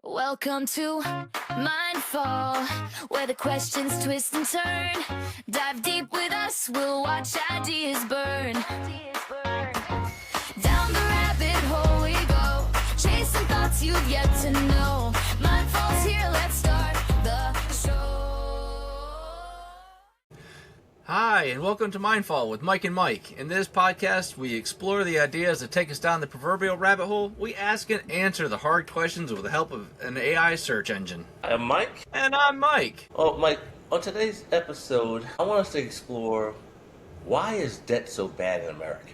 Welcome to Mindfall, where the questions twist and turn. Dive deep with us, we'll watch ideas burn. Down the rabbit hole we go, chasing thoughts you've yet to know. Mindfall's here, let's start the show. Hi, and welcome to Mindfall with Mike and Mike. In this podcast, we explore the ideas that take us down the proverbial rabbit hole. We ask and answer the hard questions with the help of an AI search engine. I'm Mike. And I'm Mike. Oh, Mike, on today's episode, I want us to explore why is debt so bad in America?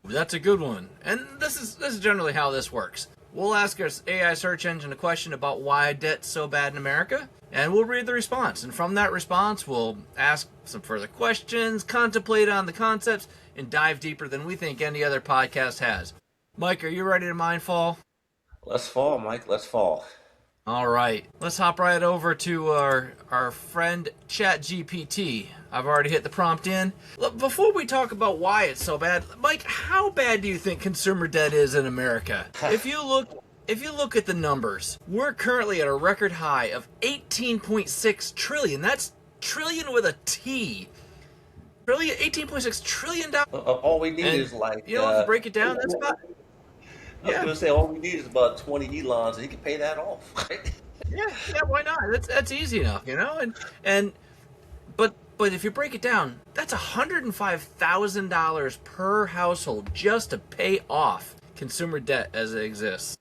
That's a good one. And this is generally how this works. We'll ask our AI search engine a question about why debt's so bad in America, and we'll read the response. And from that response, we'll ask some further questions, contemplate on the concepts, and dive deeper than we think any other podcast has. Mike, are you ready to Mindfall? Let's fall, Mike. Let's fall. All right. Let's hop right over to our friend ChatGPT. I've already hit the prompt in. Look, before we talk about why it's so bad, Mike, how bad do you think consumer debt is in America? If you look at the numbers, we're currently at a record high of 18.6 trillion. That's trillion with a T. Trillion, $18.6 trillion. All we need is like... You know, to break it down, that's about... I was going to say, all we need is about 20 Elons, and he can pay that off, right? Yeah, why not? That's easy enough, you know? But if you break it down, that's $105,000 per household just to pay off consumer debt as it exists.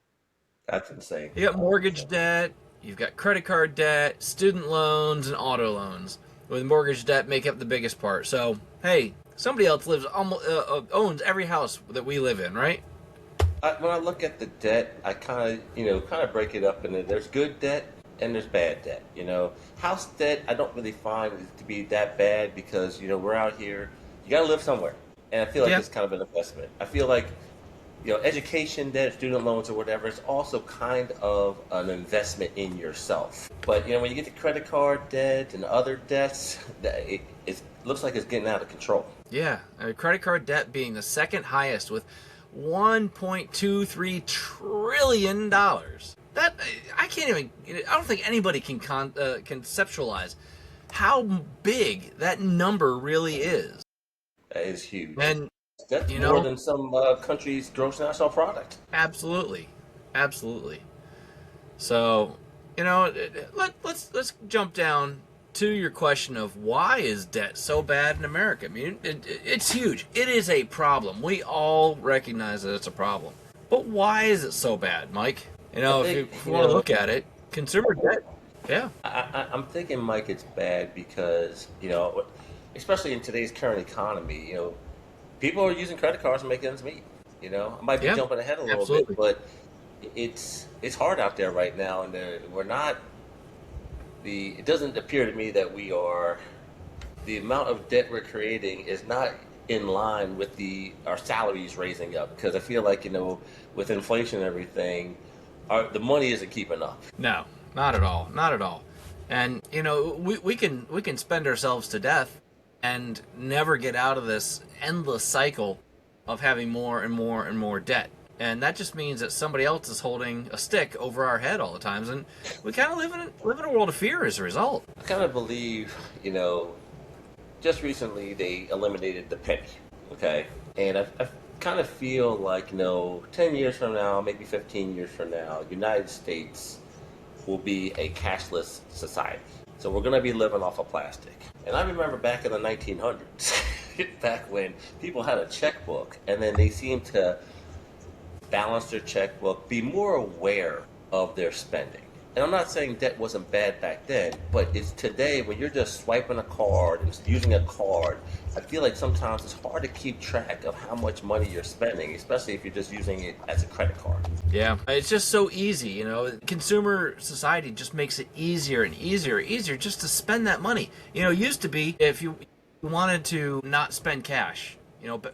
That's insane. You got mortgage debt, you've got credit card debt, student loans, and auto loans. With mortgage debt make up the biggest part. So, hey, somebody else owns every house that we live in, right? When I look at the debt, I kind of break it up into there's good debt and there's bad debt. You know, house debt I don't really find it to be that bad because we're out here. You got to live somewhere, and I feel like it's kind of an investment. I feel like education debt, student loans, or whatever, it's also kind of an investment in yourself. But when you get to credit card debt and other debts, it looks like it's getting out of control. Yeah, credit card debt being the second highest with $1.23 trillion. That I don't think anybody can conceptualize how big that number really is. That is huge. And that's more than some countries' gross national product. Absolutely. So, let's jump down to your question of why is debt so bad in America. I mean, it's huge. It is a problem. We all recognize that it's a problem. But why is it so bad, Mike? If you want to look at it, consumer debt, yeah. I'm thinking, Mike, it's bad because, especially in today's current economy, people are using credit cards to make ends meet. I might be jumping ahead a little bit, but it's hard out there right now, and it doesn't appear to me that the amount of debt we're creating is not in line with our salaries raising up, because I feel like, with inflation and everything, the money isn't keeping up. No, not at all. And, we can spend ourselves to death and never get out of this endless cycle of having more and more and more debt. And that just means that somebody else is holding a stick over our head all the times, and we kind of live in a world of fear as a result. I kind of believe, just recently they eliminated the penny, okay? And I kind of feel like, 10 years from now, maybe 15 years from now, United States will be a cashless society. So we're going to be living off of plastic. And I remember back in the 1900s, back when people had a checkbook, and then they seemed to balance their checkbook, be more aware of their spending. And I'm not saying debt wasn't bad back then, but it's today when you're just swiping a card and using a card, I feel like sometimes it's hard to keep track of how much money you're spending, especially if you're just using it as a credit card. Yeah, it's just so easy, Consumer society just makes it easier and easier just to spend that money. It used to be if you wanted to not spend cash,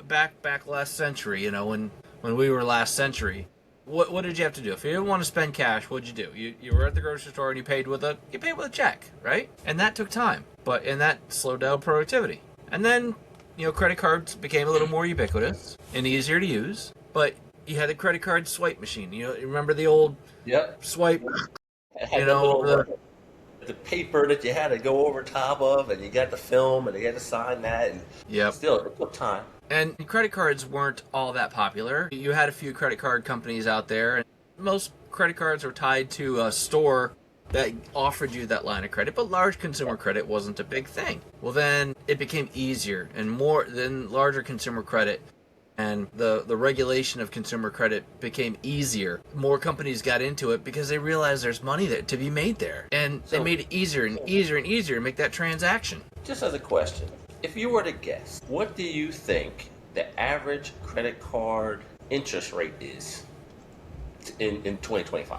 back last century, when we were last century, what did you have to do? If you didn't want to spend cash, what'd you do? You were at the grocery store and you paid with a check, right? And that took time, and that slowed down productivity. And then, credit cards became a little more ubiquitous and easier to use, but you had a credit card swipe machine. You remember the old swipe It You had the know, little the paper that you had to go over top of, and you got the film, and you had to sign that, and yep. still it took time. And credit cards weren't all that popular. You had a few credit card companies out there, and most credit cards were tied to a store that offered you that line of credit, but large consumer credit wasn't a big thing. Well, then it became easier and more than larger consumer credit, and the regulation of consumer credit became easier. More companies got into it because they realized there's money there to be made there, and they So, made it easier and easier and easier to make that transaction. just as a question, if you were to guess, what do you think the average credit card interest rate is in 2025?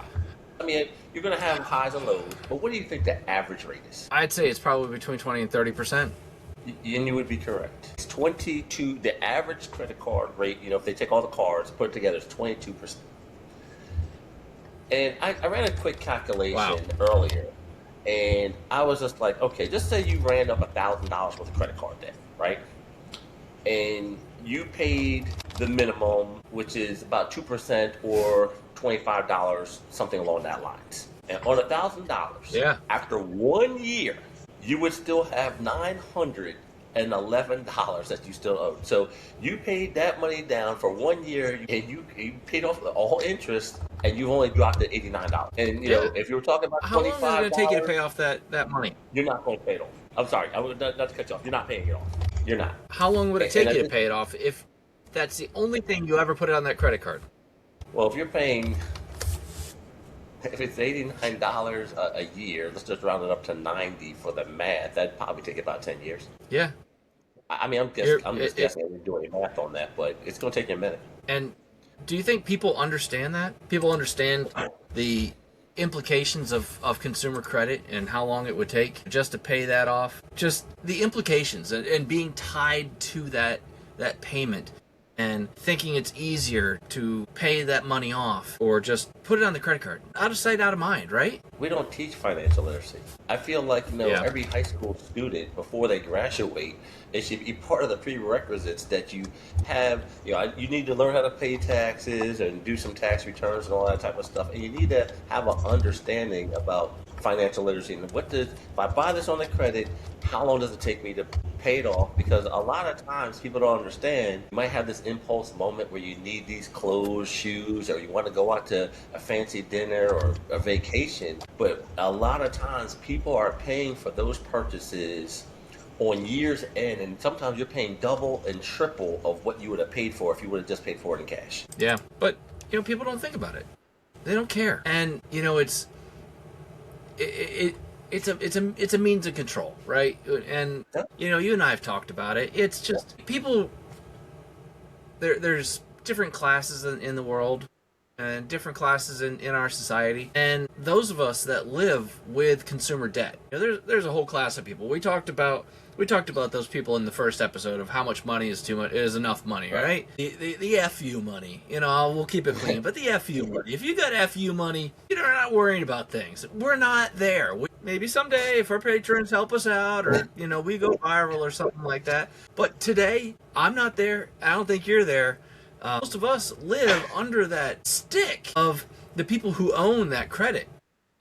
I mean, you're going to have highs and lows, but what do you think the average rate is? I'd say it's probably between 20 and 30%. And you would be correct. It's 22. The average credit card rate, if they take all the cards, put it together, is 22%. And I ran a quick calculation earlier, and I was just like, okay, just say you ran up $1,000 worth of credit card debt, right? And you paid the minimum, which is about 2% or $25, something along that lines. And on $1,000, Yeah. after 1 year, you would still have $911 that you still owed. So you paid that money down for 1 year, and you paid off all interest, and you've only dropped to $89. And if you were talking about How long is it going $25, to take you to pay off that money? you're not going to pay it off. I'm sorry, I would not to cut you off. You're not paying it off. You're not. How long would it And take I you to just- pay it off if that's the only thing you ever put it on that credit card? Well, if it's $89 a year, let's just round it up to 90 for the math. That'd probably take about 10 years. Yeah. I mean, I'm just guessing. I didn't do any math on that, but it's going to take you a minute. And do you think people understand that? People understand the implications of consumer credit and how long it would take just to pay that off? Just the implications and being tied to that payment and thinking it's easier to pay that money off or just put it on the credit card. Out of sight, out of mind, right? We don't teach financial literacy. I feel like Yeah. every high school student before they graduate, it should be part of the prerequisites that you have. You need to learn how to pay taxes and do some tax returns and all that type of stuff. And you need to have an understanding about financial literacy and if I buy this on the credit, how long does it take me to pay it off? Because a lot of times people don't understand. You might have this impulse moment where you need these clothes, shoes, or you want to go out to a fancy dinner or a vacation. But a lot of times people are paying for those purchases on year's end, and sometimes you're paying double and triple of what you would have paid for if you would have just paid for it in cash. Yeah. But, people don't think about it. They don't care. And, it's a means of control, right? And you and I have talked about it. It's just people. There's different classes in the world, and different classes in our society, and those of us that live with consumer debt. There's a whole class of people. We talked about those people in the first episode of how much money is too much is enough money, right? The FU money, we'll keep it clean. But the FU money, if you got FU money, you're not worrying about things. We're not there. Maybe someday if our patrons help us out, or we go viral or something like that. But today, I'm not there. I don't think you're there. Most of us live under that stick of the people who own that credit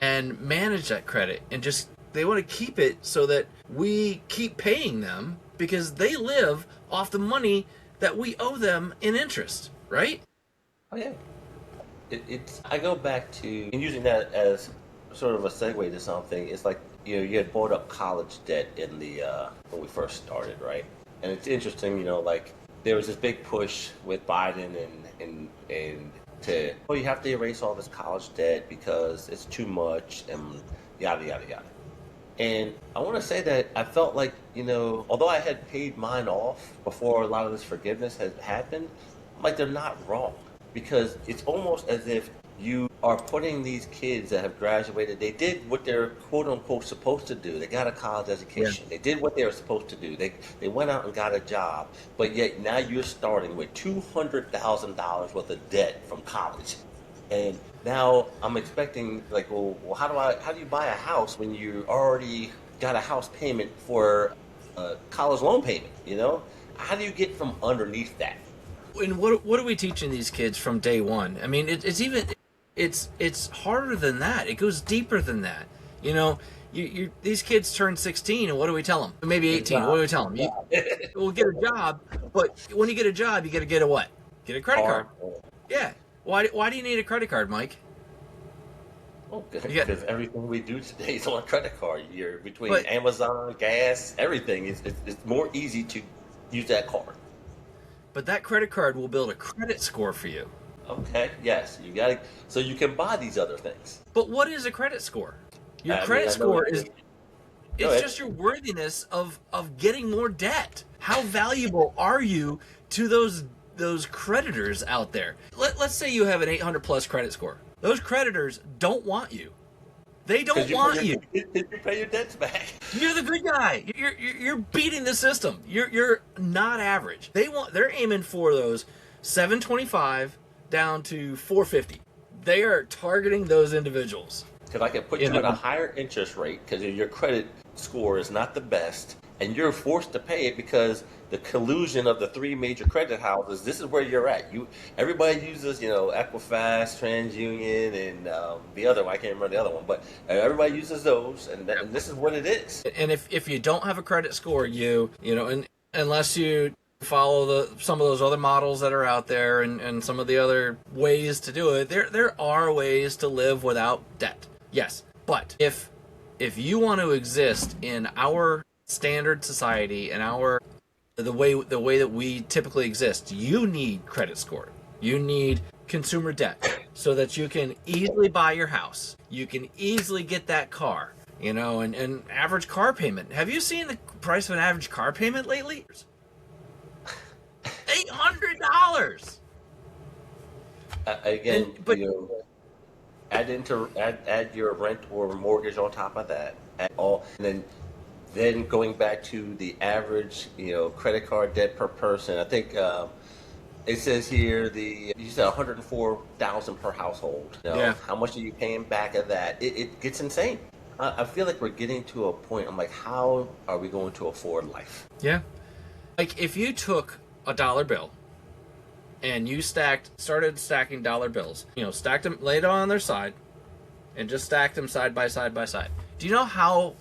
and manage that credit, and just they want to keep it so that we keep paying them because they live off the money that we owe them in interest, right? Oh yeah. I go back to and using that as sort of a segue to something. It's like you had brought up college debt in the when we first started, right? And it's interesting, like there was this big push with Biden and you have to erase all this college debt because it's too much and yada yada yada. And I want to say that I felt like, although I had paid mine off before a lot of this forgiveness had happened, like they're not wrong. Because it's almost as if you are putting these kids that have graduated, they did what they're quote unquote supposed to do. They got a college education. Yeah. They did what they were supposed to do. They went out and got a job. But yet now you're starting with $200,000 worth of debt from college. And now I'm expecting, like, well, how do you buy a house when you already got a house payment for a college loan payment? How do you get from underneath that? And what are we teaching these kids from day one? I mean, it's even it's harder than that. It goes deeper than that. You know, these kids turn 16, and what do we tell them? Maybe 18. What do we tell them? You will get a job, but when you get a job, you got to get a what? Get a credit card. Yeah. Why do you need a credit card, Mike? Oh, because everything we do today is on a credit card. You're between But- Amazon, gas, everything. It's more easy to use that card. But that credit card will build a credit score for you. Okay, yes, you got it. So you can buy these other things. But what is a credit score? Your I mean, credit I know score that- is Go it's ahead. just your worthiness of getting more debt. How valuable are you to those creditors out there? Let's say you have an 800 plus credit score. Those creditors don't want you. They don't want you. You pay your debts back. You're the good guy. You're beating the system. You're not average. They're aiming for those 725 down to 450. They are targeting those individuals. Because I can put you at a higher interest rate because your credit score is not the best, and you're forced to pay it because the collusion of the three major credit houses. This is where you're at. Everybody uses, Equifax, TransUnion, and the other one. I can't remember the other one, but everybody uses those, and this is what it is. And if you don't have a credit score, unless you follow some of those other models that are out there and some of the other ways to do it, there are ways to live without debt. Yes, but if you want to exist in our standard society and the way that we typically exist, you need credit score. You need consumer debt so that you can easily buy your house. You can easily get that car, and average car payment. Have you seen the price of an average car payment lately? $800. Again, But- add your rent or mortgage on top of that. And then going back to the average, credit card debt per person. I think it says here you said 104,000 per household. Yeah. How much are you paying back of that? It gets insane. I feel like we're getting to a point. I'm like, how are we going to afford life? Yeah. Like if you took a dollar bill and you started stacking dollar bills, stacked them, laid it on their side, and just stacked them side by side by side. Do you know how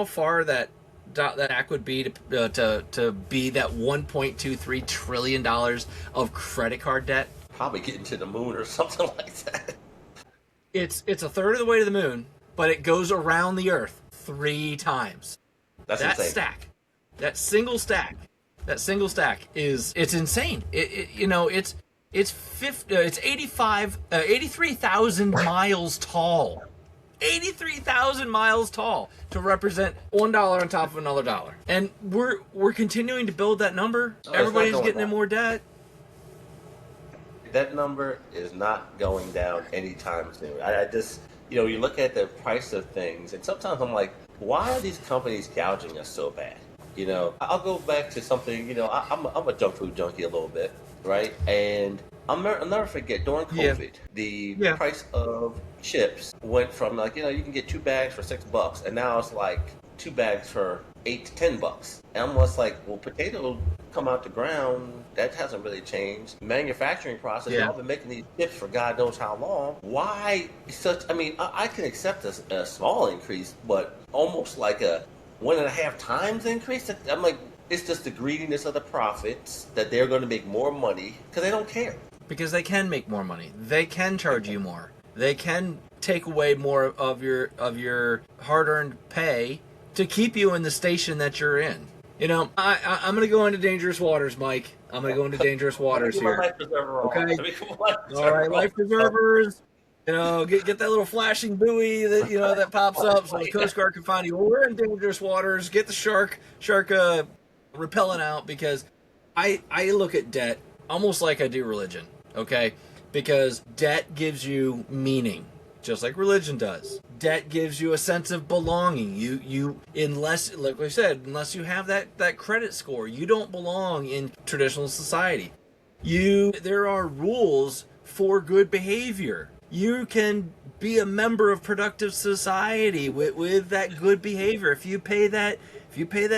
far that act would be to be that $1.23 trillion of credit card debt? Probably getting to the moon or something like that. It's a third of the way to the moon, but it goes around the Earth 3 times. That's That insane. stack, that single stack it's insane. It's 83,000 miles tall. 83,000 miles tall to represent $1 on top of another dollar. And we're continuing to build that number. No, it's not Everybody's going getting in down. more debt. That number is not going down anytime soon. I just, you look at the price of things, and sometimes I'm like, why are these companies gouging us so bad? I'll go back to something, I'm a junk food junkie a little bit, right? And I'll never forget, during COVID, the price of chips went from you can get 2 bags for $6, and now it's like 2 bags for $8 to $10. And I'm just like, well, potatoes come out the ground, that hasn't really changed. Manufacturing process, y'all been making these chips for God knows how long. Why such? I mean, I can accept a small increase, but almost like a 1.5 times increase. I'm like, it's just the greediness of the profits that they're going to make more money because they don't care. Because they can make more money. They can charge you more. They can take away more of your hard-earned pay to keep you in the station that you're in. I'm going to go into dangerous waters, Mike. I'm going to go into dangerous waters here. Okay. All right, life preservers. Get that little flashing buoy that that pops up so the Coast Guard can find you. Well, we're in dangerous waters. Get the shark repellent out, because I look at debt almost like I do religion. Okay, because debt gives you meaning, just like religion does. Debt gives you a sense of belonging. You unless, like we said, unless you have that credit score, you don't belong in traditional society. There are rules for good behavior. You can be a member of productive society with that good behavior if you pay that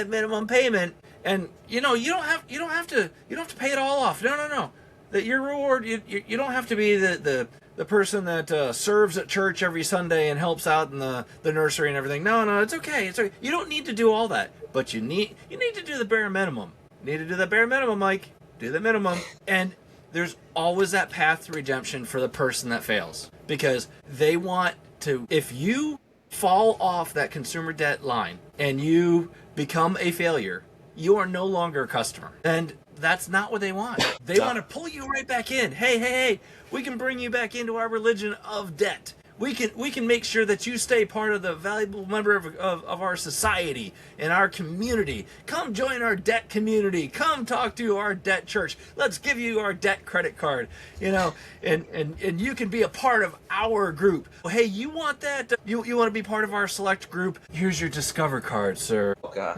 minimum payment, and you don't have to pay it all off. No. That your reward, you don't have to be the the person that serves at church every Sunday and helps out in the nursery and everything. No, it's okay. It's okay. You don't need to do all that, but you need to do the bare minimum. You need to do the bare minimum, Mike. Do the minimum. And there's always that path to redemption for the person that fails, because they want to, if you fall off that consumer debt line and you become a failure, you are no longer a customer. And that's not what they want. They want to pull you right back in. Hey, we can bring you back into our religion of debt. We can make sure that you stay part of the valuable member of our society and our community. Come join our debt community. Come talk to our debt church. Let's give you our debt credit card, and you can be a part of our group. Hey, you want that? You want to be part of our select group? Here's your Discover card, sir. Oh, gosh.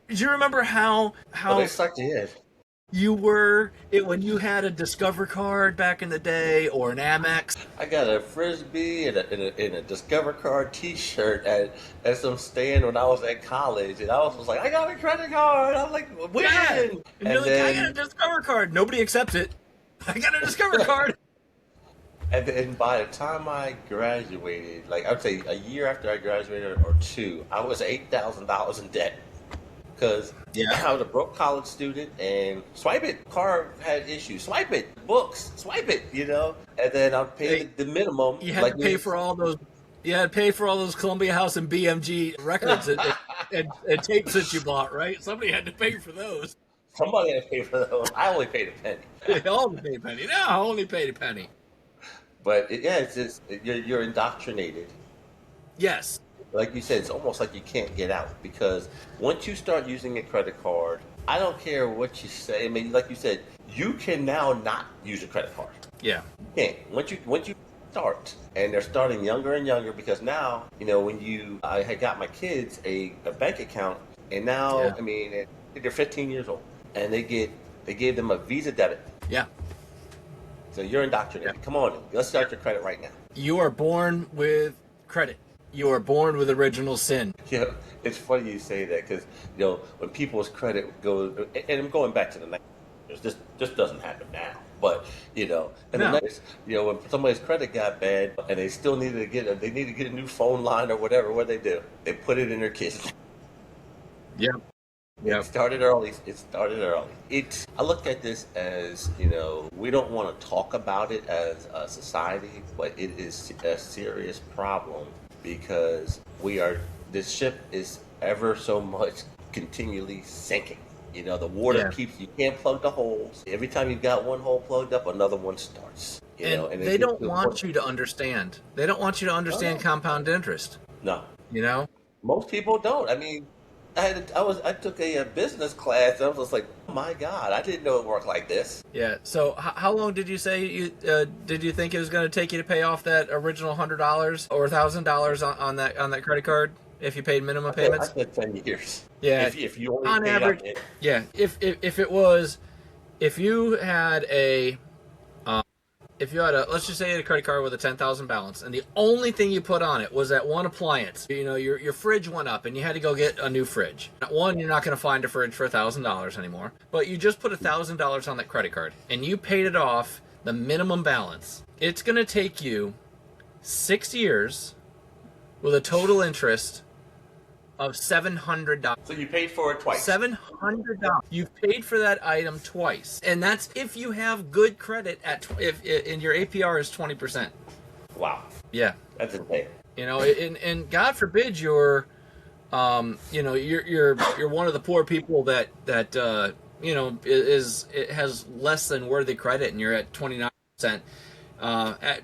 Do you remember how they sucked you in? You were when you had a Discover card back in the day, or an Amex? I got a Frisbee and a Discover card T-shirt at some stand when I was at college, and I was just like, I got a credit card. I'm like, win! Yeah. And you're like, I got a Discover card. Nobody accepts it. I got a Discover card. And then by the time I graduated, like I would say a year after I graduated or two, I was $8,000 in debt. Because I was a broke college student, and swipe it. Car had issues. Swipe it. Books. Swipe it. And then I'd pay the minimum. You had to pay for all those. You had to pay for all those Columbia House and BMG records and tapes that you bought, right? Somebody had to pay for those. Somebody had to pay for those. I only paid a penny. I only paid a penny. No, I only paid a penny. But it's just you're indoctrinated. Yes. Like you said, it's almost like you can't get out, because once you start using a credit card, I don't care what you say. I mean, like you said, you can now not use a credit card. Yeah. You can't. Once you start, and they're starting younger and younger, because now, I had got my kids a bank account, and now, I mean, they're 15 years old, and they gave them a Visa debit. Yeah. So you're indoctrinated. Come on, let's start your credit right now. You are born with credit. You are born with original sin. Yeah, it's funny you say that, because when people's credit goes, and I'm going back to the 90s, this doesn't happen now, but in the 90s, when somebody's credit got bad and they still needed to get a new phone line or whatever, what they do? They put it in their kids. Yeah. Yeah. It started early. I look at this as, we don't want to talk about it as a society, but it is a serious problem, because this ship is ever so much continually sinking. The water keeps, you can't plug the holes. Every time you've got one hole plugged up, another one starts. And they don't want you to understand. They don't want you to understand compound interest. No. Most people don't. I mean, I took a business class, and I was just like, oh my God, I didn't know it worked like this. Yeah. So how long did you say did you think it was going to take you to pay off that original $100 or $1,000 on that credit card if you paid minimum payments? I said 10 years. Yeah. If you only on paid average. up it. Yeah. If you had a let's just say you had a credit card with a 10,000 balance, and the only thing you put on it was that one appliance. Your fridge went up, and you had to go get a new fridge. One, you're not going to find a fridge for $1,000 anymore, but you just put $1,000 on that credit card, and you paid it off the minimum balance. It's going to take you 6 years with a total interest of $700. So you paid for it twice. $700. You've paid for that item twice, and that's if you have good credit if your APR is 20%. Wow. Yeah. That's insane. And God forbid you're one of the poor people that has less than worthy credit, and you're at 29%.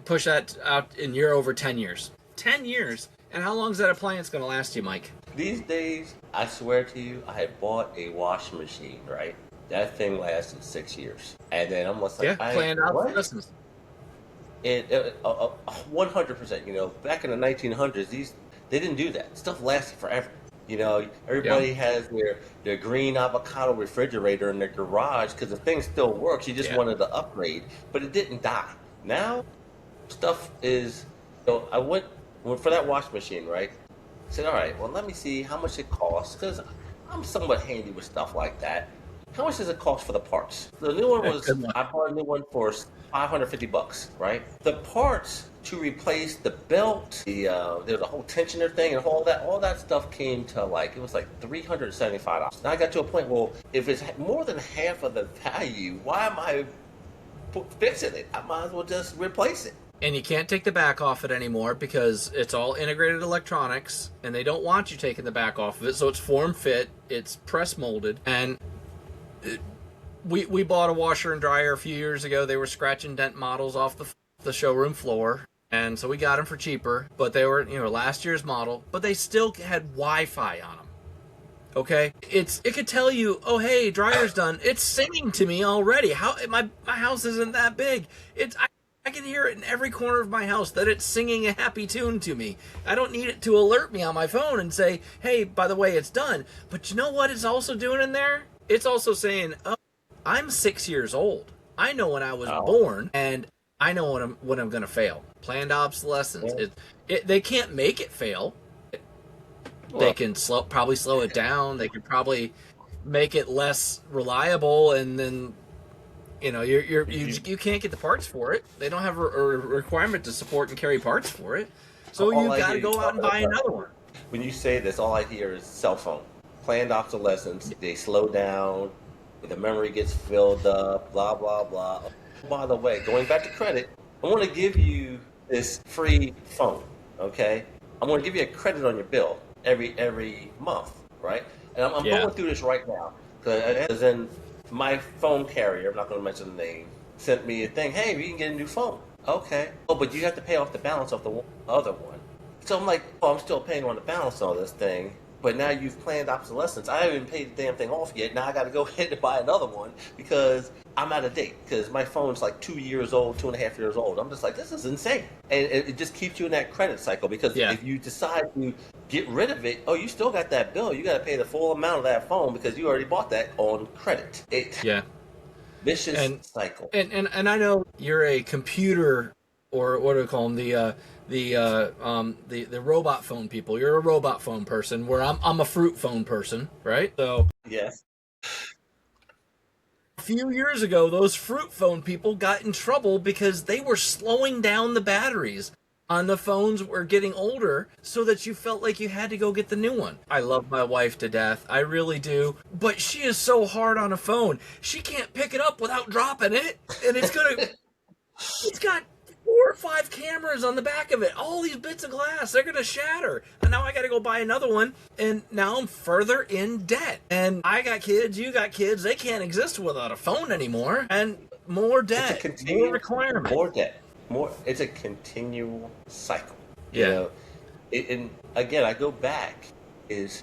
Push that out, and you're over 10 years. 10 years. And how long is that appliance going to last you, Mike? These days, I swear to you, I had bought a washing machine, right? That thing lasted 6 years. And then I'm just like, planned out for Christmas. 100%. Back in the 1900s, they didn't do that. Stuff lasted forever. Everybody has their green avocado refrigerator in their garage because the thing still works. You just wanted to upgrade, but it didn't die. Now, stuff is, I went for that washing machine, right? I said, all right, well, let me see how much it costs, because I'm somewhat handy with stuff like that. How much does it cost for the parts? The new one was, Good luck. I bought a new one for $550, right? The parts to replace the belt, there's a whole tensioner thing, and all that stuff came to like, it was like $375. Now I got to a point, well, if it's more than half of the value, why am I fixing it? I might as well just replace it. And you can't take the back off it anymore because it's all integrated electronics, and they don't want you taking the back off of it. So it's form fit, it's press molded, and we bought a washer and dryer a few years ago. They were scratch and dent models off the showroom floor, and so we got them for cheaper. But they were last year's model, but they still had Wi-Fi on them. Okay, it could tell you, oh hey, dryer's done. It's singing to me already. How my house isn't that big. I can hear it in every corner of my house that it's singing a happy tune to me. I don't need it to alert me on my phone and say, hey, by the way, it's done. But you know what it's also doing in there? It's also saying, oh, I'm 6 years old. I know when I was born, and I know when I'm going to fail. Planned obsolescence. They can't make it fail. They can probably slow it down. They could probably make it less reliable, and then you can't get the parts for it. They don't have a requirement to support and carry parts for it. So you've got to go out and buy another one. When you say this, all I hear is cell phone. Planned obsolescence. They slow down. The memory gets filled up. Blah, blah, blah. By the way, going back to credit, I want to give you this free phone, okay? I'm going to give you a credit on your bill every month, right? And I'm going through this right now. Because then my phone carrier, I'm not going to mention the name, sent me a thing, hey, you can get a new phone. Okay. Oh, but you have to pay off the balance of the other one. So I'm like, oh, I'm still paying on the balance on this thing. But now you've planned obsolescence. I haven't paid the damn thing off yet. Now I got to go ahead and buy another one because I'm out of date. Because my phone's like 2 years old, 2.5 years old. I'm just like, this is insane. And it just keeps you in that credit cycle. Because if you decide to get rid of it, oh, you still got that bill. You got to pay the full amount of that phone because you already bought that on credit. Vicious cycle. And I know you're a computer, or what do we call them? The robot phone people. You're a robot phone person, where I'm a fruit phone person, right? So yes. A few years ago, those fruit phone people got in trouble because they were slowing down the batteries on the phones were getting older, so that you felt like you had to go get the new one. I love my wife to death. I really do. But she is so hard on a phone. She can't pick it up without dropping it. And it's got 4 or 5 cameras on the back of it. All these bits of glass, they're going to shatter. And now I got to go buy another one. And now I'm further in debt. And I got kids, you got kids. They can't exist without a phone anymore. And more debt, more requirement. More debt. It's a continual cycle. Yeah. And again, I go back,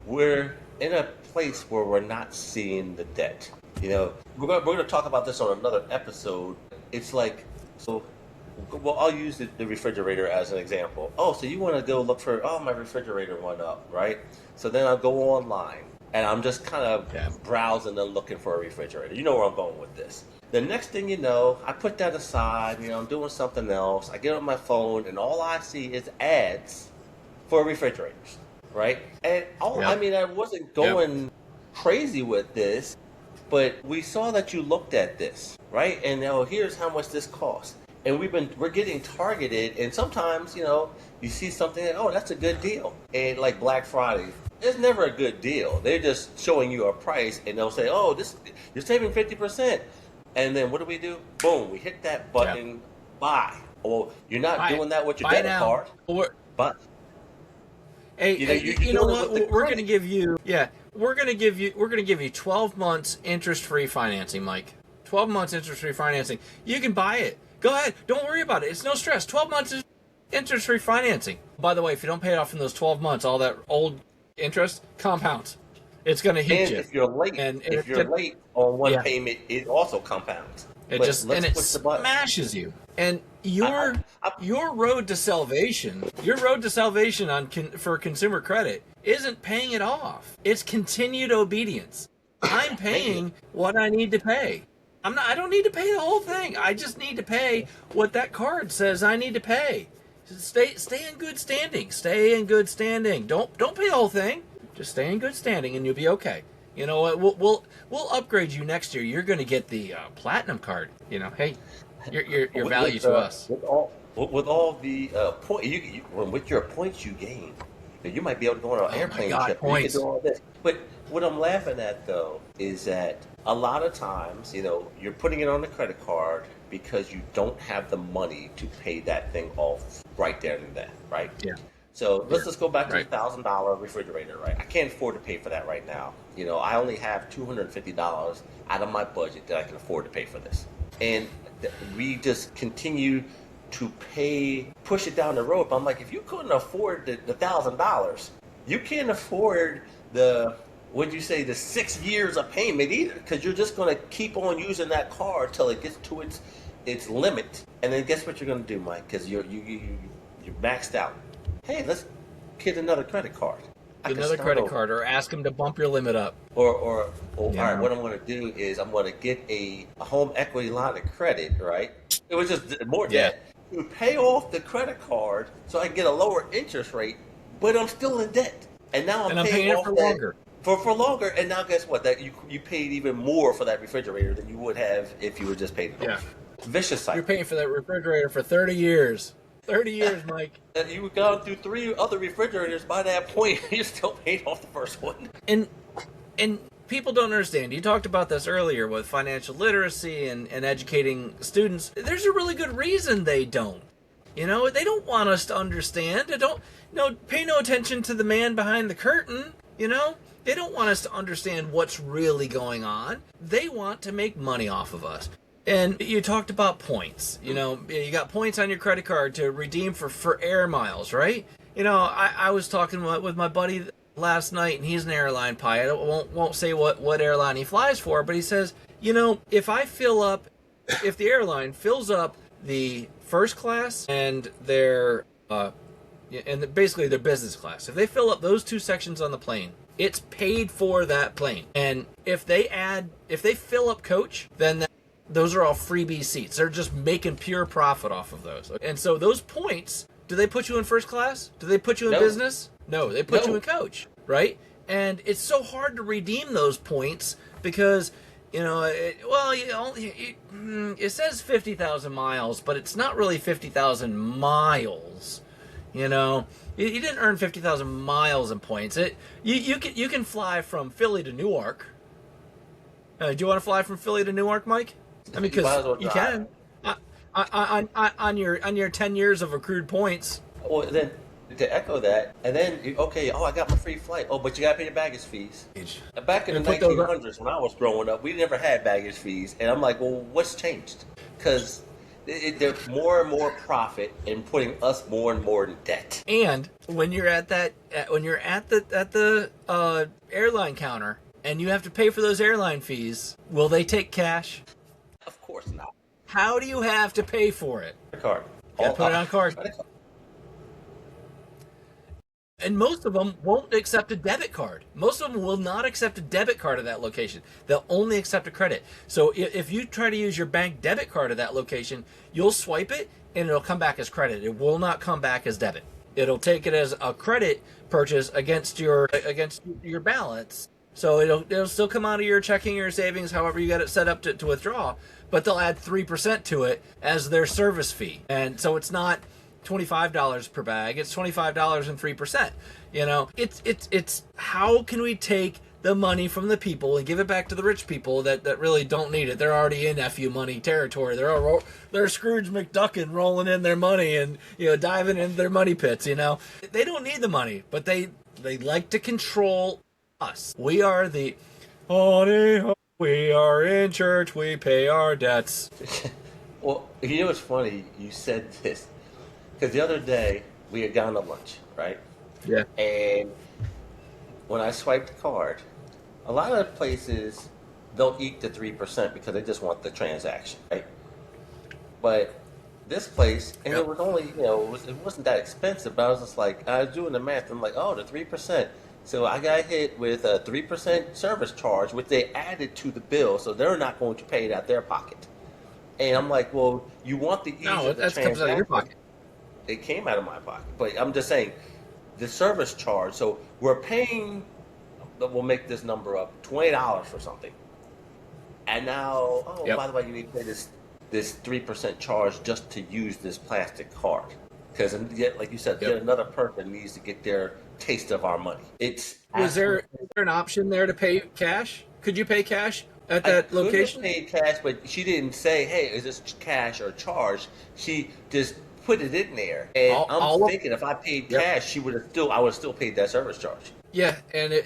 we're in a place where we're not seeing the debt. We're going to talk about this on another episode. It's like, well, I'll use the refrigerator as an example. Oh, so you want to go look for, my refrigerator went up, right? So then I'll go online, and I'm just kind of browsing and looking for a refrigerator. You know where I'm going with this. The next thing you know, I put that aside, I'm doing something else. I get on my phone, and all I see is ads for refrigerators, right? And I wasn't going crazy with this, but we saw that you looked at this, right? And now here's how much this costs. And we're getting targeted, and sometimes, you see something, that's a good deal. And like Black Friday, it's never a good deal. They're just showing you a price, and they'll say, you're saving 50%. And then what do? Boom, we hit that button, buy. Well, you're not doing that with your debit card. But hey, you know what? We're going to give you 12 months interest-free financing, Mike. 12 months interest-free financing. You can buy it. Go ahead. Don't worry about it. It's no stress. 12 months interest-free financing. By the way, if you don't pay it off in those 12 months, all that old interest compounds. It's going to hit you. If you're late, late on one payment, it also compounds. It smashes you. And your road to salvation, for consumer credit isn't paying it off. It's continued obedience. I'm paying what I need to pay. I don't need to pay the whole thing. I just need to pay what that card says I need to pay. Stay in good standing. Stay in good standing. Don't pay the whole thing. Just stay in good standing and you'll be okay. You know what? We'll upgrade you next year. You're going to get the platinum card. You know, hey, your value to us. With all the with your points you gain, you might be able to go on an Oh my airplane God, trip. You can points. do all this. But what I'm laughing at though is that a lot of times, you're putting it on the credit card because you don't have the money to pay that thing off right there and then, right? Yeah. So let's just go back to the Right. $1,000 refrigerator, right? I can't afford to pay for that right now. I only have $250 out of my budget that I can afford to pay for this, and we just continue to push it down the road. But I'm like, if you couldn't afford the $1,000, you can't afford what'd you say, the 6 years of payment either, because you're just going to keep on using that card till it gets to its limit, and then guess what you're going to do, Mike? Because you're maxed out. Hey, let's get another credit card. I can Another start credit over. card, or ask them to bump your limit up. Or all Yeah. right, what I'm going to do is I'm going to get a home equity line of credit, right? It was just more Yeah. debt to pay off the credit card so I can get a lower interest rate, but I'm still in debt. And now And I'm I'm paying paying it off for that longer. for longer. And now guess what? That you paid even more for that refrigerator than you would have if you would just paid it Yeah. off. Vicious cycle. You're paying for that refrigerator for 30 years. 30 years, Mike. And you gone through 3 other refrigerators by that point. You're still paying off the first one. And people don't understand. You talked about this earlier with financial literacy and educating students. There's a really good reason they don't. They don't want us to understand. They don't pay no attention to the man behind the curtain. They don't want us to understand what's really going on. They want to make money off of us. And you talked about points. You got points on your credit card to redeem for air miles, right? I was talking with my buddy last night, and he's an airline pilot. I won't say what airline he flies for, but he says, if the airline fills up the first class and basically their business class, if they fill up those 2 sections on the plane, it's paid for that plane. And if they fill up coach, then those are all freebie seats. They're just making pure profit off of those. And so those points, do they put you in first class? Do they put you in No. business? No, they put No. you in coach, right? And it's so hard to redeem those points because, it says 50,000 miles, but it's not really 50,000 miles. You didn't earn 50,000 miles in points. You can fly from Philly to Newark. Do you want to fly from Philly to Newark, Mike? I mean, You might as well because you drive. can. On your 10 years of accrued points. Well, then to echo that, and then I got my free flight. Oh, but you got to pay the baggage fees. Back in the And put those up. 1900s, when I was growing up, we never had baggage fees, and I'm like, well, what's changed? Because there's more and more profit in putting us more and more in debt. And when you're at the airline counter and you have to pay for those airline fees, will they take cash? Of course not. How do you have to pay for it? Credit card. Gotta put it on card. Credit card. And most of them won't accept a debit card. Most of them will not accept a debit card at that location. They'll only accept a credit. So if you try to use your bank debit card at that location, you'll swipe it and it'll come back as credit. It will not come back as debit. It'll take it as a credit purchase against your balance. So it'll still come out of your checking or savings, however you got it set up to withdraw, but they'll add 3% to it as their service fee. And so it's not $25 per bag, it's $25 and 3%. It's how can we take the money from the people and give it back to the rich people that really don't need it? They're already in FU money territory. They're Scrooge McDuckin rolling in their money and diving into their money pits. They don't need the money, but they like to control us. We are the honey, we are in church, we pay our debts. Well, what's funny? You said this because the other day we had gone to lunch, right? Yeah. And when I swiped the card, a lot of places they'll eat the 3% because they just want the transaction, right? But this place, and Yep. it was only, it wasn't that expensive, but I was just like, I was doing the math. I'm like, oh, the 3%. So I got hit with a 3% service charge, which they added to the bill, so they're not going to pay it out of their pocket. And I'm like, well, you want the ease No, of the that comes out of your transaction. pocket. It came out of my pocket, but I'm just saying the service charge. So we're paying we'll make this number up, $20 for something. And now, oh, Yep. by the way, you need to pay this 3% charge just to use this plastic card. Because yet, like you said, Yep. yet another person needs to get their taste of our money. It's Is there an option there to pay cash? Could you pay cash at I that could have location? paid cash, but she didn't say, "Hey, is this cash or charge?" She just put it in there, and I'm thinking if I paid Yep. cash, I would have still paid that service charge. Yeah, and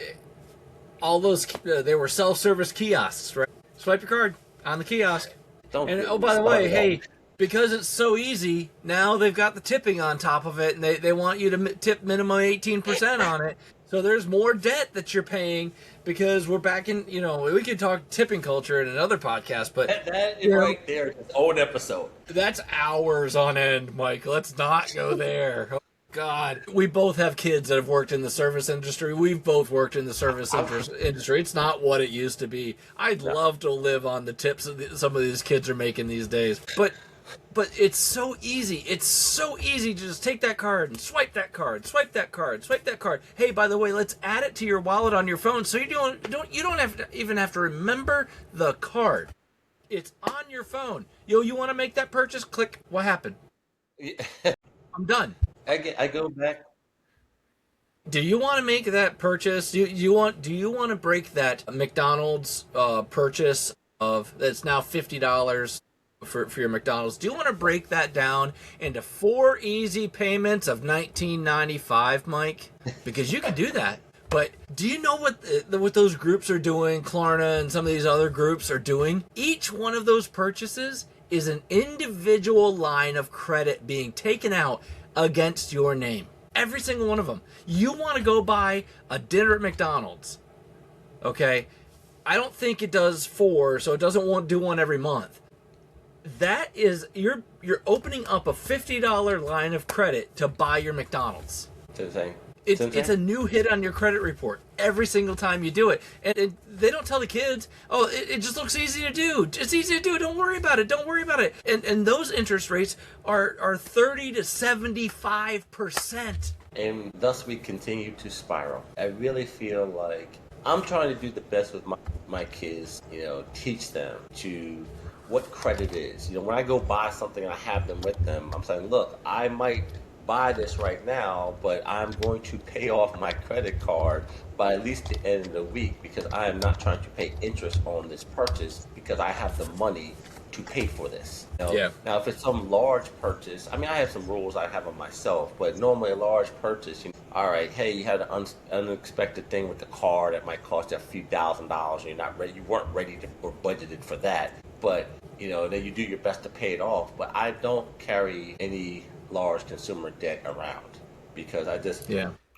all those they were self-service kiosks, right? Swipe your card on the kiosk. Don't And get oh, me by the way, started hey, on- because it's so easy, now they've got the tipping on top of it, and they want you to tip minimum 18% on it. So there's more debt that you're paying because we're back in, we could talk tipping culture in another podcast, but that is you know, right there, its own episode. that's hours on end, Mike. Let's not go there. Oh, God. We both have kids that have worked in the service industry. We've both worked in the service industry. It's not what it used to be. I'd love to live on the tips that some of these kids are making these days. But it's so easy. It's so easy to just take that card and swipe that card, swipe that card, swipe that card. Hey, by the way, let's add it to your wallet on your phone so you don't have to even have to remember the card. It's on your phone. You want to make that purchase? Click. What happened? I'm done. I go back. Do you want to make that purchase? Do you want to break that McDonald's purchase of that's now $50 for your McDonald's? Do you want to break that down into 4 easy payments of $19.95, Mike? Because you can do that. But do you know what those groups are doing? Klarna and some of these other groups are doing. Each one of those purchases is an individual line of credit being taken out against your name. Every single one of them. You want to go buy a dinner at McDonald's. Okay? I don't think it does 4, so it doesn't want to do one every month. That is, you're opening up a $50 line of credit to buy your McDonald's. It's insane. It's a new hit on your credit report every single time you do it. And they don't tell the kids, oh, it just looks easy to do. It's easy to do. Don't worry about it. Don't worry about it. And those interest rates are 30 to 75%. And thus we continue to spiral. I really feel like I'm trying to do the best with my kids, teach them to what credit is. When I go buy something and I have them with them, I'm saying, look, I might buy this right now, but I'm going to pay off my credit card by at least the end of the week because I am not trying to pay interest on this purchase because I have the money to pay for this. Yeah. Now, if it's some large purchase, I have some rules I have on myself, but normally a large purchase, all right, hey, you had an unexpected thing with the car that might cost you a few $1,000s, and you're not ready, you weren't ready to, or budgeted for that, but then you do your best to pay it off. But I don't carry any large consumer debt around because I just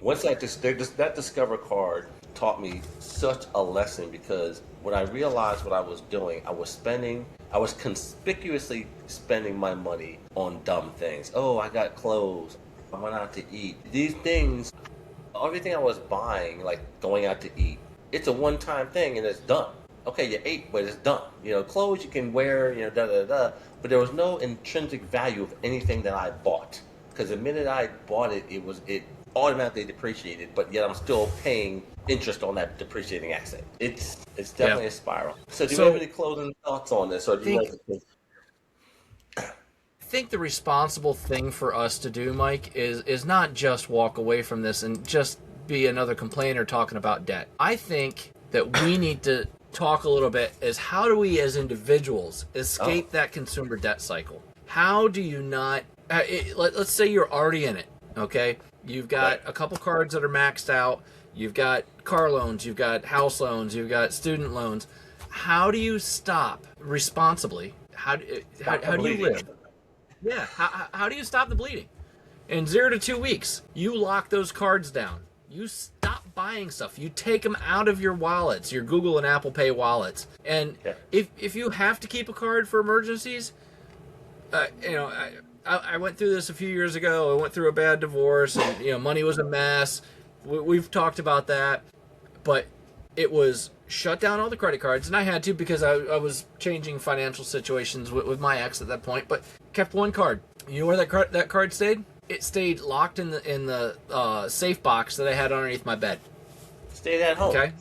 once that Discover card taught me such a lesson because when I realized what I was doing, I was conspicuously spending my money on dumb things. Oh, I got clothes. I went out to eat. These things, everything I was buying, like going out to eat, it's a one-time thing and it's done. Okay, you ate, but it's done. Clothes you can wear, but there was no intrinsic value of anything that I bought. Because the minute I bought it, it automatically depreciated, but yet I'm still paying interest on that depreciating asset. It's definitely a spiral. So do you have any closing thoughts on this? Or do you I think the responsible thing for us to do, Mike, is not just walk away from this and just be another complainer talking about debt. I think that we need to talk a little bit is how do we as individuals escape that consumer debt cycle? How do you not, let's say you're already in it, okay? You've got a couple cards that are maxed out. You've got car loans, you've got house loans, you've got student loans. How do you stop responsibly? How do you live? Yeah, how do you stop the bleeding? In 0 to 2 weeks, you lock those cards down. You stop buying stuff. You take them out of your wallets, your Google and Apple Pay wallets. And if you have to keep a card for emergencies, I went through this a few years ago. I went through a bad divorce, and money was a mess. We've talked about that, but it was shut down all the credit cards, and I had to because I was changing financial situations with my ex at that point. But kept one card. You know where that card stayed? It stayed locked in the safe box that I had underneath my bed. Stayed at home. Okay.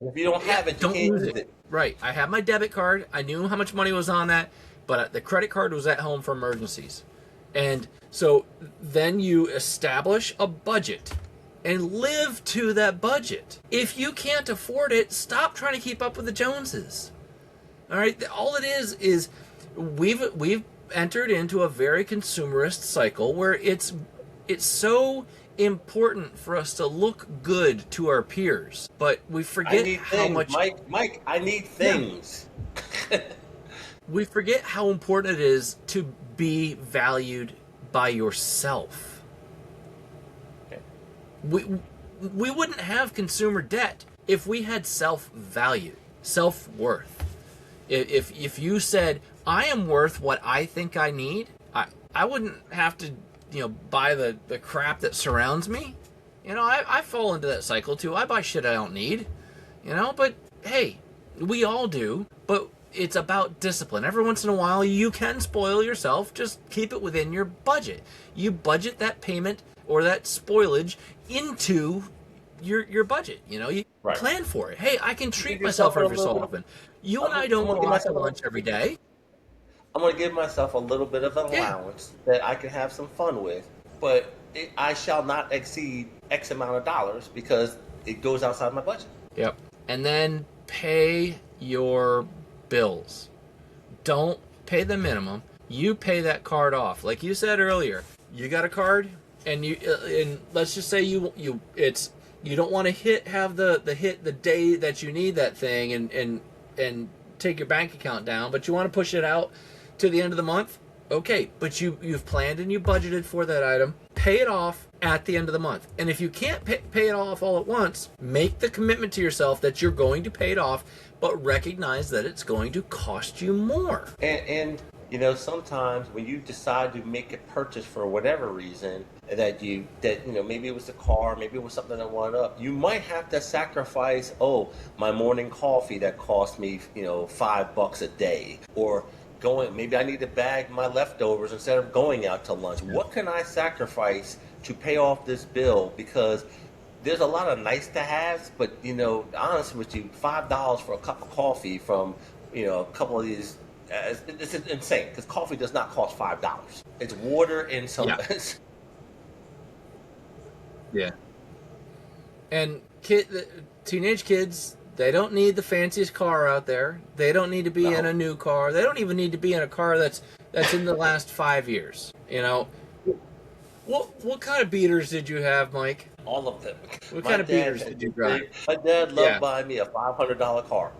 If you don't have it, you Don't can't use use it. it. Right. I have my debit card. I knew how much money was on that, but the credit card was at home for emergencies. And so then you establish a budget and live to that budget. If you can't afford it, stop trying to keep up with the Joneses. All right? All it is we've entered into a very consumerist cycle where it's so important for us to look good to our peers, but we I forget need how things, much Mike. I need things. we forget how important it is to be valued by yourself. Okay. We wouldn't have consumer debt if we had self-value, self-worth. If you said, I am worth what I think I need, I wouldn't have to, buy the crap that surrounds me. I fall into that cycle too. I buy shit I don't need, but hey, we all do. But it's about discipline. Every once in a while, you can spoil yourself. Just keep it within your budget. You budget that payment or that spoilage into your budget. You Right. plan for it. Hey, I can treat give yourself myself a every so little- often. You and I I'm don't gonna go give out to myself a- lunch every day. I'm going to give myself a little bit of an Yeah. allowance that I can have some fun with, but I shall not exceed X amount of dollars because it goes outside my budget. Yep. And then pay your bills. Don't pay the minimum. You pay that card off. Like you said earlier, you got a card, and let's just say you don't want to have the day that you need that thing and take your bank account down, but you want to push it out to the end of the month. Okay, but you've planned and you budgeted for that item. Pay it off at the end of the month. And if you can't pay it off all at once, make the commitment to yourself that you're going to pay it off, but recognize that it's going to cost you more. And sometimes when you decide to make a purchase for whatever reason that maybe it was a car, maybe it was something that went up, you might have to sacrifice, my morning coffee that cost me, $5 a day, or maybe I need to bag my leftovers instead of going out to lunch. Yeah. What can I sacrifice to pay off this bill? Because there's a lot of nice to haves, but honestly with you, $5 for a cup of coffee from a couple of these. It's insane because coffee does not cost $5. It's water and some. Yeah. Yeah. And teenage kids, they don't need the fanciest car out there. They don't need to be in a new car. They don't even need to be in a car that's in the last 5 years. What kind of beaters did you have, Mike? All of them. What kind of beaters did you drive? My dad loved buying me a $500 car.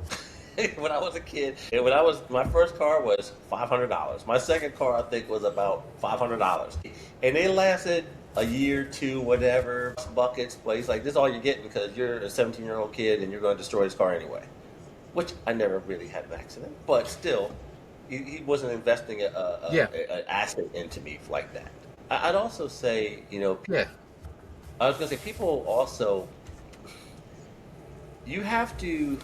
When I was a kid, and my first car was $500. My second car, I think, was about $500, and they lasted a year, two, whatever. Buckets, place like this, is all you're getting because you're a 17-year-old kid and you're going to destroy his car anyway. Which I never really had an accident, but still, he wasn't investing an asset into me like that. I'd also say, I was going to say, people also, you have to.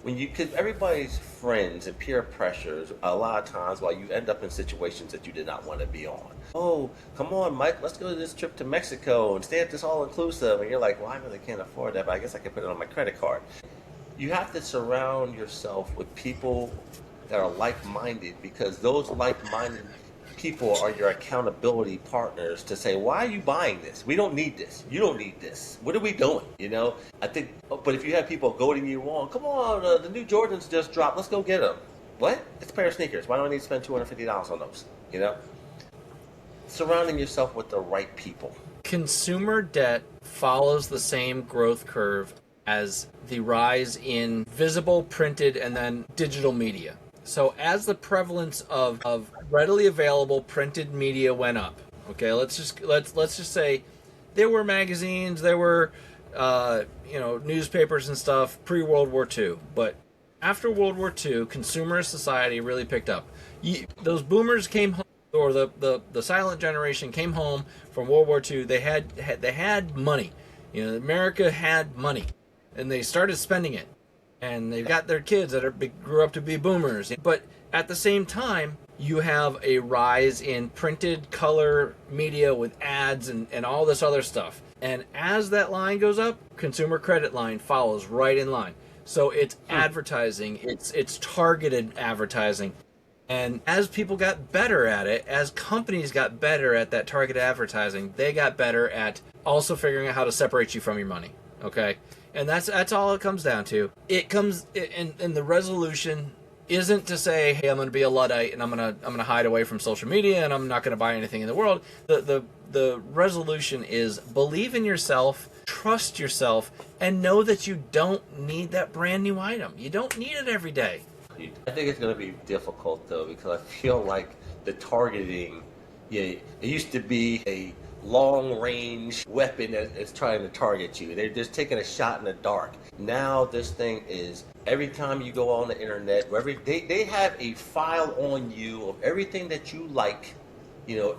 Because everybody's friends and peer pressures, a lot of times while you end up in situations that you did not want to be on. Oh, come on, Mike, let's go to this trip to Mexico and stay at this all-inclusive. And you're like, well, I really can't afford that, but I guess I can put it on my credit card. You have to surround yourself with people that are like-minded, because those like-minded people are your accountability partners to say, why are you buying this? We don't need this. You don't need this. What are we doing? I think, but if you have people goading you on, come on, the new Jordans just dropped. Let's go get them. What? It's a pair of sneakers. Why do I need to spend $250 on those? Surrounding yourself with the right people. Consumer debt follows the same growth curve as the rise in visible, printed, and then digital media. So as the prevalence of readily available printed media went up, okay, let's just say there were magazines, there were newspapers and stuff pre-World War II, but after World War II, consumerist society really picked up. Those boomers came home, or the silent generation came home from World War II. They had money, America had money, and they started spending it. And they've got their kids that grew up to be boomers. But at the same time, you have a rise in printed color media with ads and all this other stuff. And as that line goes up, consumer credit line follows right in line. So it's advertising, it's targeted advertising. And as people got better at it, as companies got better at that targeted advertising, they got better at also figuring out how to separate you from your money. Okay? And that's all it comes down to. It comes in the resolution isn't to say, hey, I'm going to be a Luddite and I'm going to hide away from social media and I'm not going to buy anything in the world. The resolution is believe in yourself, trust yourself, and know that you don't need that brand new item. You don't need it every day. I think it's going to be difficult though, because I feel like the targeting, it used to be a long range weapon that's trying to target you. They're just taking a shot in the dark. Now this thing is every time you go on the internet, wherever they have a file on you of everything that you like,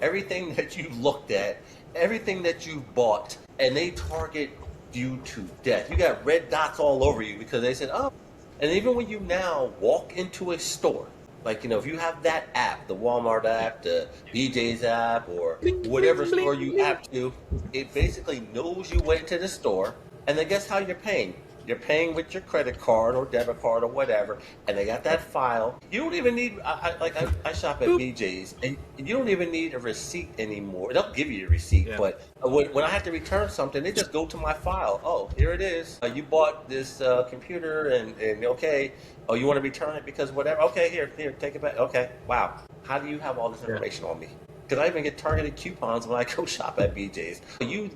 everything that you looked at, everything that you bought, and they target you to death. You got red dots all over you because they said, oh. And even when you now walk into a store, like, if you have that app, the Walmart app, the BJ's app, or whatever store you app to, it basically knows you went to the store, and then guess how you're paying? You're paying with your credit card or debit card or whatever, and they got that file. You don't even need, I shop at BJ's, and you don't even need a receipt anymore. They'll give you a receipt, but when I have to return something, they just go to my file. Oh, here it is. You bought this computer, and okay. Oh, you want to return it because whatever? Okay, here, take it back. Okay, wow. How do you have all this information on me? Because I even get targeted coupons when I go shop at BJ's. You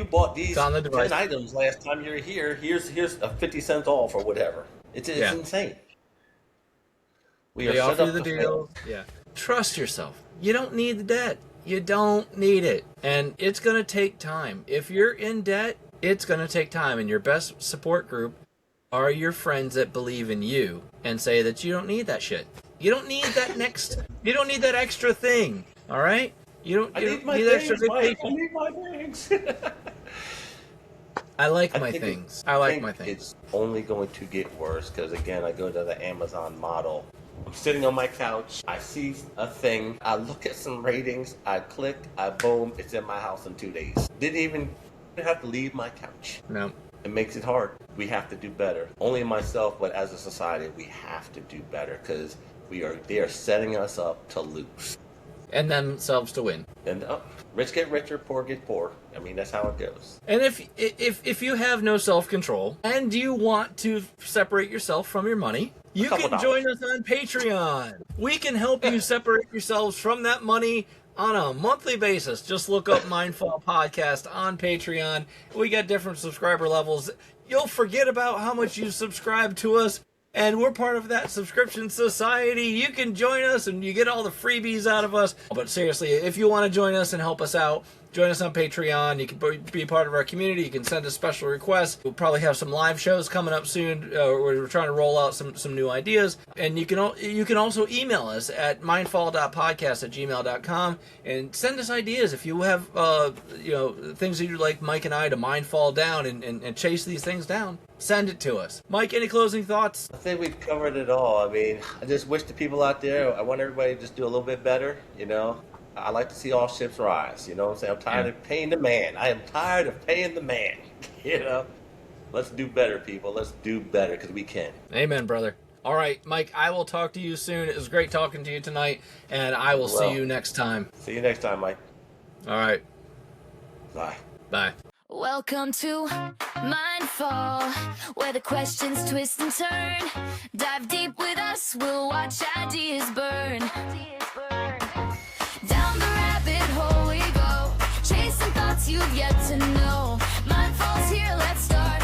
bought these 10 items last time you were here. Here's a 50 cents off or whatever. It's insane. They offer you the deal. Yeah. Trust yourself. You don't need the debt. You don't need it. And it's going to take time. If you're in debt, it's going to take time. And your best support group are your friends that believe in you and say that you don't need that shit. You don't need that you don't need that extra thing. All right? You don't need extra vacation. I need my things. I like my things. It's only going to get worse because, again, I go to the Amazon model. I'm sitting on my couch. I see a thing. I look at some ratings. I click. Boom. It's in my house in 2 days. Didn't even have to leave my couch. No. It makes it hard. We have to do better. Only myself, but as a society, we have to do better because they are setting us up to lose. And themselves to win. And rich get richer, poor get poor. I mean, that's how it goes. And if you have no self-control and you want to separate yourself from your money, you can join us on Patreon. We can help you separate yourselves from that money on a monthly basis. Just look up Mindfall Podcast on Patreon. We got different subscriber levels. You'll forget about how much you subscribe to us. And we're part of that subscription society. You can join us and you get all the freebies out of us. But seriously, if you want to join us and help us out, join us on Patreon. You can be part of our community. You can send us special requests. We'll probably have some live shows coming up soon. We're trying to roll out some new ideas. And you can also email us at mindfall.podcast@gmail.com and send us ideas. If you have things that you'd like Mike and I to mindfall down and chase these things down, send it to us. Mike, any closing thoughts? I think we've covered it all. I mean, I just wish the people out there, I want everybody to just do a little bit better, I like to see all ships rise, you know what I'm saying? I'm tired of paying the man. I am tired of paying the man, Let's do better, people. Let's do better because we can. Amen, brother. All right, Mike, I will talk to you soon. It was great talking to you tonight, and I will see you next time. See you next time, Mike. All right. Bye. Bye. Welcome to Mindfall, where the questions twist and turn. Dive deep with us, we'll watch ideas burn. Down the rabbit hole we go, chasing thoughts you've yet to know. Mindfall's here, let's start.